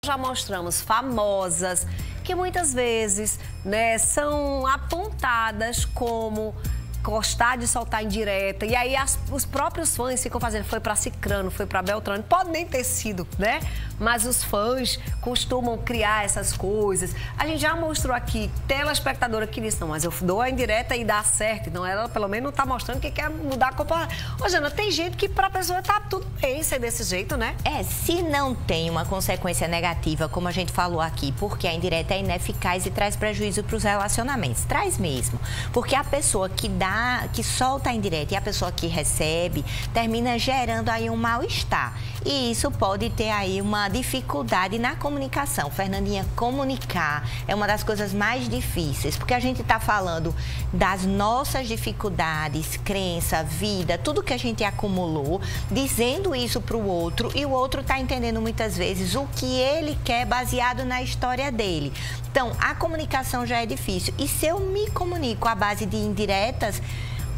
Já mostramos famosas que muitas vezes, né, são apontadas como gostar de soltar indireta, e aí os próprios fãs ficam fazendo, foi pra Cicrano, foi pra Beltrano, pode nem ter sido, né? Mas os fãs costumam criar essas coisas. A gente já mostrou aqui, telespectadora que disse, não, mas eu dou a indireta e dá certo, então ela pelo menos não tá mostrando que quer mudar a comportamento. Ô, Jana, tem gente que pra pessoa tá tudo bem ser desse jeito, né? Se não tem uma consequência negativa, como a gente falou aqui, porque a indireta é ineficaz e traz prejuízo pros relacionamentos, traz mesmo, porque a pessoa que solta a indireta e a pessoa que recebe, termina gerando aí um mal-estar. E isso pode ter aí uma dificuldade na comunicação. Fernandinha, comunicar é uma das coisas mais difíceis, porque a gente está falando das nossas dificuldades, crença, vida, tudo que a gente acumulou, dizendo isso para o outro, e o outro está entendendo muitas vezes o que ele quer baseado na história dele. Então, a comunicação já é difícil. E se eu me comunico à base de indiretas,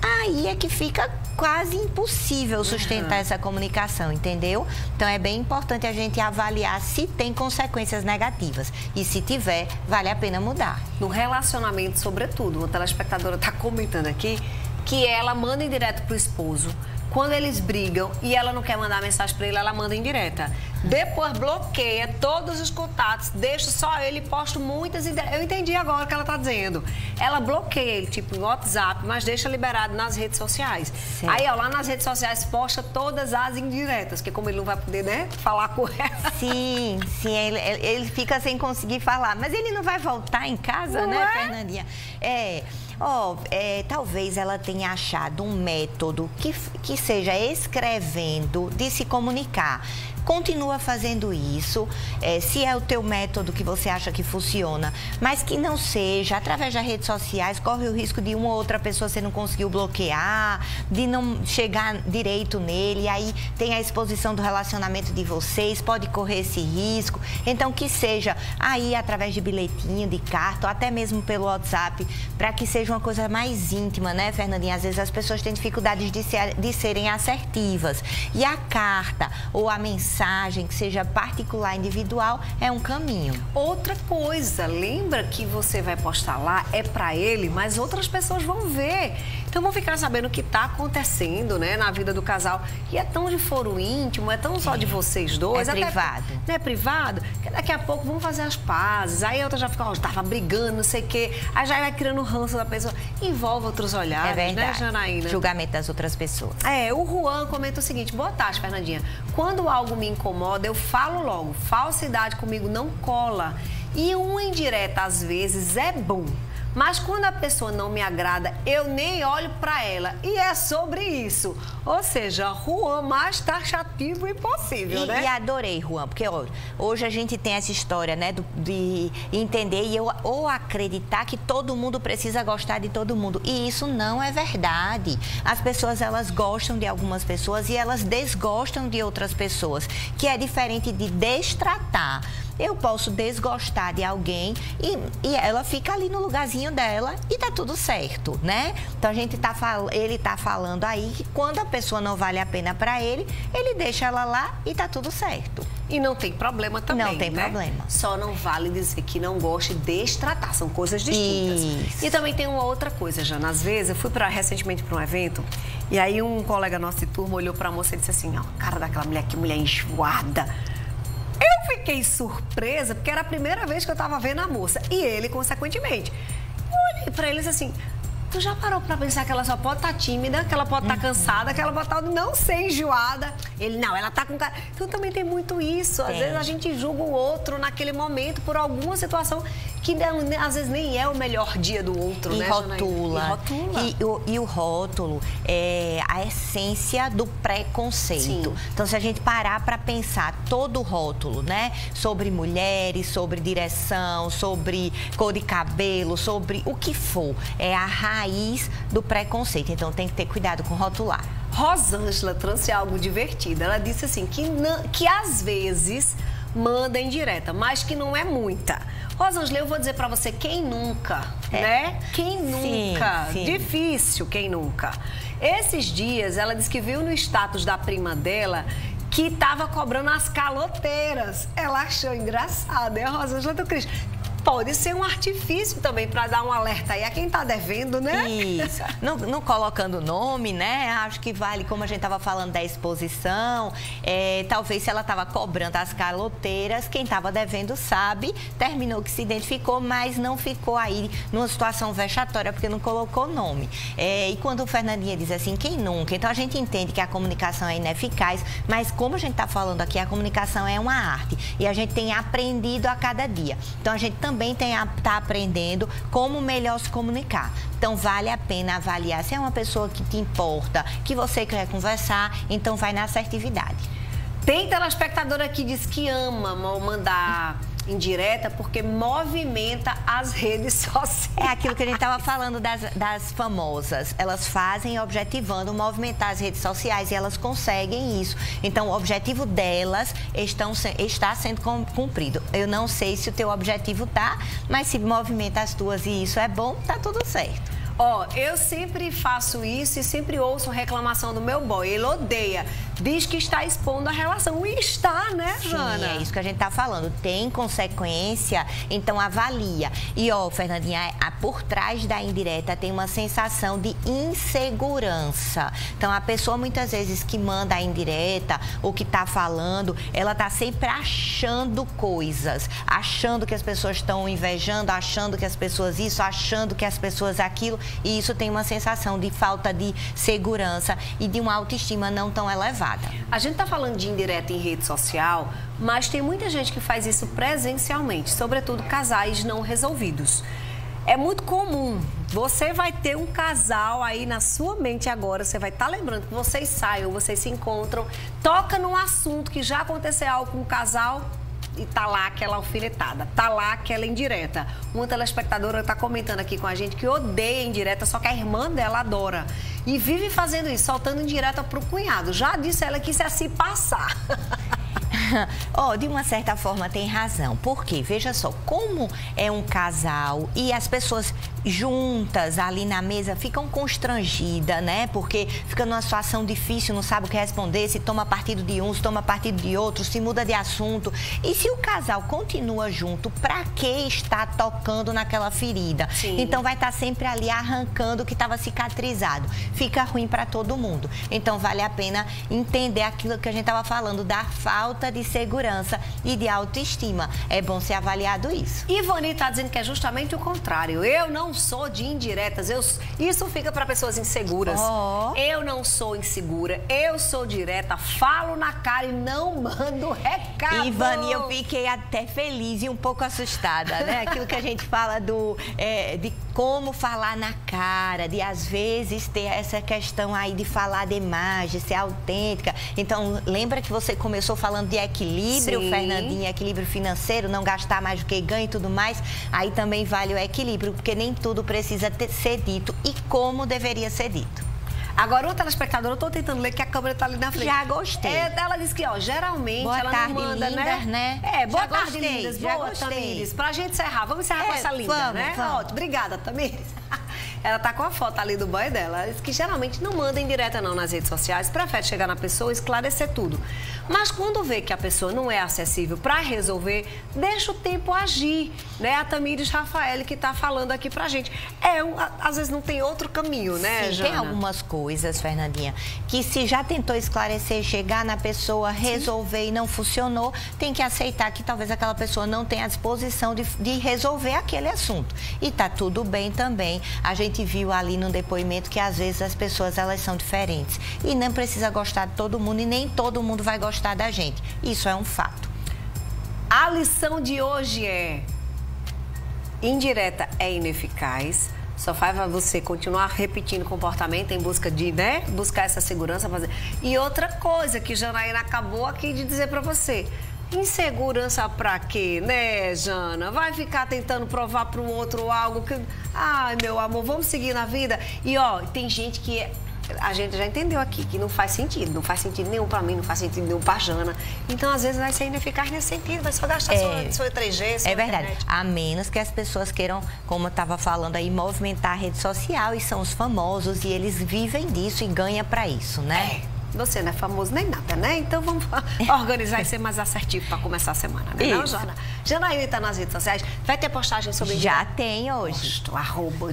aí é que fica quase impossível sustentar essa comunicação, entendeu? Então, é bem importante a gente avaliar se tem consequências negativas. E se tiver, vale a pena mudar. No relacionamento, sobretudo, uma telespectadora está comentando aqui que ela manda indireta pro esposo. Quando eles brigam e ela não quer mandar mensagem para ele, ela manda indireta. Depois bloqueia todos os contatos, deixa só ele e posta muitas indiretas. Eu entendi agora o que ela está dizendo. Ela bloqueia ele, tipo, no WhatsApp, mas deixa liberado nas redes sociais. Sim. Aí, ó, lá nas redes sociais posta todas as indiretas, porque como ele não vai poder, né, falar com ela. Sim, ele fica sem conseguir falar. Mas ele não vai voltar em casa, não, né, Fernandinha? Talvez ela tenha achado um método que seja escrevendo de se comunicar. Continua fazendo isso, se é o teu método que você acha que funciona, mas que não seja, através das redes sociais, corre o risco de uma ou outra pessoa você não conseguiu bloquear, de não chegar direito nele, e aí tem a exposição do relacionamento de vocês, pode correr esse risco. Então, que seja aí através de bilhetinho, de carta, ou até mesmo pelo WhatsApp, para que seja uma coisa mais íntima, né, Fernandinha? Às vezes as pessoas têm dificuldades de serem assertivas, e a carta ou a mensagem que seja particular, individual, é um caminho. Outra coisa, lembra que você vai postar lá, é pra ele, mas outras pessoas vão ver. Então vão ficar sabendo o que tá acontecendo, né, na vida do casal. E é tão de foro íntimo, é tão só de vocês dois. É privado. Não é privado? Que daqui a pouco vão fazer as pazes. Aí a outra já fica, tava brigando, não sei o quê. Aí já vai criando ranço da pessoa. Envolve outros olhares, né, Janaína? Julgamento das outras pessoas. O Juan comenta o seguinte, boa tarde, Fernandinha. Quando algo me incomoda, eu falo logo. Falsidade comigo não cola. E uma indireta, às vezes, é bom. Mas quando a pessoa não me agrada, eu nem olho pra ela. E é sobre isso. Ou seja, Juan mais taxativo impossível, né? E adorei, Juan, porque hoje a gente tem essa história, né, de entender ou acreditar que todo mundo precisa gostar de todo mundo. E isso não é verdade. As pessoas, elas gostam de algumas pessoas e elas desgostam de outras pessoas, que é diferente de destratar. Eu posso desgostar de alguém e ela fica ali no lugarzinho dela e tá tudo certo, né? Então ele tá falando aí que quando a pessoa não vale a pena pra ele, ele deixa ela lá e tá tudo certo. E não tem problema também, não tem problema. Só não vale dizer que não gosta de destratar, são coisas distintas. Isso. E também tem uma outra coisa, Jana. Às vezes, eu fui recentemente para um evento e aí um colega nosso de turma olhou pra moça e disse assim, cara daquela mulher, que mulher enjoada. Eu fiquei surpresa, porque era a primeira vez que eu estava vendo a moça. E ele, consequentemente. Eu olhei para eles assim, tu já parou para pensar que ela só pode estar tímida, que ela pode estar cansada, que ela pode estar não ser enjoada? Ele, não, ela tá com cara... Então também tem muito isso. Às vezes a gente julga o outro naquele momento por alguma situação que às vezes nem é o melhor dia do outro, e né, rotula. E rotula. E o rótulo é a essência do preconceito. Sim. Então, se a gente parar para pensar todo o rótulo, né, sobre mulheres, sobre direção, sobre cor de cabelo, sobre o que for, é a raiz do preconceito. Então, tem que ter cuidado com rotular. Rosângela trouxe algo divertido. Ela disse assim, que às vezes manda indireta, mas que não é muita. Rosângela, eu vou dizer pra você, quem nunca, né? Quem nunca? Sim. Difícil, quem nunca. Esses dias, ela disse que viu no status da prima dela que estava cobrando as caloteiras. Ela achou engraçado, é a Rosângela do Cristo. Pode ser um artifício também para dar um alerta aí a quem está devendo, né? Isso. Não colocando nome, né? Acho que vale, como a gente estava falando da exposição, talvez se ela estava cobrando as caloteiras, quem estava devendo sabe, terminou que se identificou, mas não ficou aí numa situação vexatória, porque não colocou nome. E quando o Fernandinha diz assim, quem nunca? Então a gente entende que a comunicação é ineficaz, mas como a gente está falando aqui, a comunicação é uma arte e a gente tem aprendido a cada dia. Então a gente também está aprendendo como melhor se comunicar. Então, vale a pena avaliar se é uma pessoa que te importa, que você quer conversar, então vai na assertividade. Tem telespectadora que diz que ama mandar indireta porque movimenta as redes sociais. É aquilo que a gente estava falando das famosas. Elas fazem objetivando movimentar as redes sociais e elas conseguem isso. Então, o objetivo delas está sendo cumprido. Eu não sei se o teu objetivo tá, mas se movimenta as tuas e isso é bom, tá tudo certo. Ó, eu sempre faço isso e sempre ouço reclamação do meu boy. Ele odeia. Diz que está expondo a relação. E está, né, Jana? Sim, é isso que a gente está falando. Tem consequência, então avalia. E, ó, Fernandinha, por trás da indireta tem uma sensação de insegurança. Então, a pessoa, muitas vezes, que manda a indireta, ou que está falando, ela está sempre achando coisas. Achando que as pessoas estão invejando, achando que as pessoas isso, achando que as pessoas aquilo. E isso tem uma sensação de falta de segurança e de uma autoestima não tão elevada. A gente está falando de indireta em rede social, mas tem muita gente que faz isso presencialmente, sobretudo casais não resolvidos. É muito comum. Você vai ter um casal aí na sua mente agora, você vai estar lembrando que vocês saem, vocês se encontram, toca num assunto que já aconteceu algo com o casal, e tá lá aquela alfinetada, tá lá aquela indireta. Uma telespectadora tá comentando aqui com a gente que odeia indireta, só que a irmã dela adora. E vive fazendo isso, soltando indireta pro cunhado. Já disse ela que isso é se passar. De uma certa forma tem razão. Porque, veja só, como é um casal e as pessoas juntas ali na mesa ficam constrangidas, né? Porque fica numa situação difícil, não sabe o que responder, se toma partido de um, se toma partido de outro, se muda de assunto. E se o casal continua junto, pra que estar tocando naquela ferida? Sim. Então vai estar sempre ali arrancando o que estava cicatrizado. Fica ruim para todo mundo. Então vale a pena entender aquilo que a gente estava falando, da falta de segurança e de autoestima. É bom ser avaliado isso. Ivani está dizendo que é justamente o contrário. Eu não sou de indiretas. Isso fica para pessoas inseguras. Eu não sou insegura. Eu sou direta. Falo na cara e não mando recado. Ivani, eu fiquei até feliz e um pouco assustada, né? Aquilo que a gente fala de como falar na cara, de às vezes ter essa questão aí de falar demais, de ser autêntica. Então, lembra que você começou falando de equilíbrio, sim, Fernandinha, equilíbrio financeiro, não gastar mais do que ganha e tudo mais. Aí também vale o equilíbrio, porque nem tudo precisa ser dito e como deveria ser dito. Agora, outra telespectadora, eu estou tentando ler que a câmera está ali na frente. Já gostei. Ela disse que, geralmente boa ela tarde, não manda, lindas, né? Boa já tarde, gostei, lindas. Já Boa, gostei. Tamires. Pra gente encerrar, vamos encerrar com essa linda, né? Vamos. Obrigada, Tamires. Ela tá com a foto ali do boy dela. Ela disse que geralmente não manda indireta não nas redes sociais, prefere chegar na pessoa e esclarecer tudo. Mas quando vê que a pessoa não é acessível para resolver, deixa o tempo agir, né? A Tamires Rafael que tá falando aqui pra gente. Às vezes não tem outro caminho, né, Sim, Jana? tem algumas coisas, Fernandinha, que se já tentou esclarecer, chegar na pessoa, resolver e não funcionou, tem que aceitar que talvez aquela pessoa não tenha a disposição de resolver aquele assunto. E tá tudo bem também. A gente viu ali no depoimento que às vezes as pessoas elas são diferentes e não precisa gostar de todo mundo e nem todo mundo vai gostar da gente. Isso é um fato. A lição de hoje é: indireta é ineficaz. Só faz você continuar repetindo o comportamento em busca de, buscar essa segurança. E outra coisa que Janaína acabou aqui de dizer para você: insegurança pra quê, né, Jana? Vai ficar tentando provar pro outro algo que... Ai, meu amor, vamos seguir na vida. E, tem gente que... A gente já entendeu aqui que não faz sentido. Não faz sentido nenhum pra mim, não faz sentido nenhum pra Jana. Então, às vezes, vai ser ineficaz nesse sentido. Vai só gastar sua 3G, sua É verdade. internet. A menos que as pessoas queiram, como eu estava falando aí, movimentar a rede social. E são os famosos e eles vivem disso e ganham pra isso, né? Você não é famoso nem nada, né? Então vamos organizar e ser mais assertivo para começar a semana, né? Não, Jana? Janaína está nas redes sociais. Vai ter postagem sobre... Já tem hoje.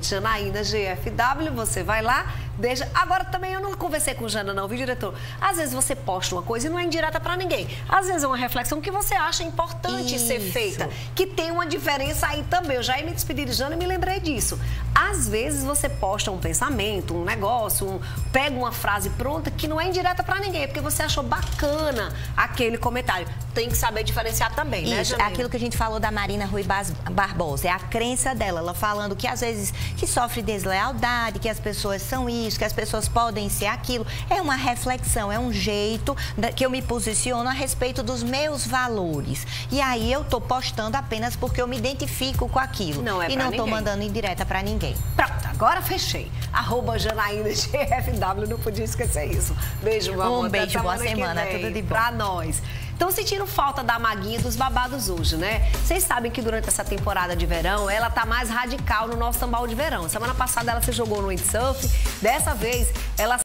@Janaína GFW. Você vai lá, deixa... Agora também eu não conversei com Jana não, viu, diretor? Às vezes você posta uma coisa e não é indireta para ninguém. Às vezes é uma reflexão que você acha importante ser feita. Que tem uma diferença aí também. Eu já ia me despedir de Jana e me lembrei disso. Às vezes você posta um pensamento, um negócio, pega uma frase pronta que não é indireta para ninguém, porque você achou bacana aquele comentário. Tem que saber diferenciar também, né, Janaína? Aquilo que a gente falou da Marina Rui Barbosa, é a crença dela, ela falando que às vezes que sofre deslealdade, que as pessoas são isso, que as pessoas podem ser aquilo. É uma reflexão, é um jeito que eu me posiciono a respeito dos meus valores. E aí eu tô postando apenas porque eu me identifico com aquilo. Não é e pra não ninguém. tô mandando indireta para ninguém. Pronto, agora fechei. @Janaína GFW, não podia esquecer isso. Beijo, meu amor. Um beijo, boa semana, tudo de bom. Pra nós. Então, sentiram falta da Maguinha e dos babados hoje, né? Vocês sabem que durante essa temporada de verão, ela tá mais radical no nosso sambal de verão. Semana passada ela se jogou no windsurf, dessa vez ela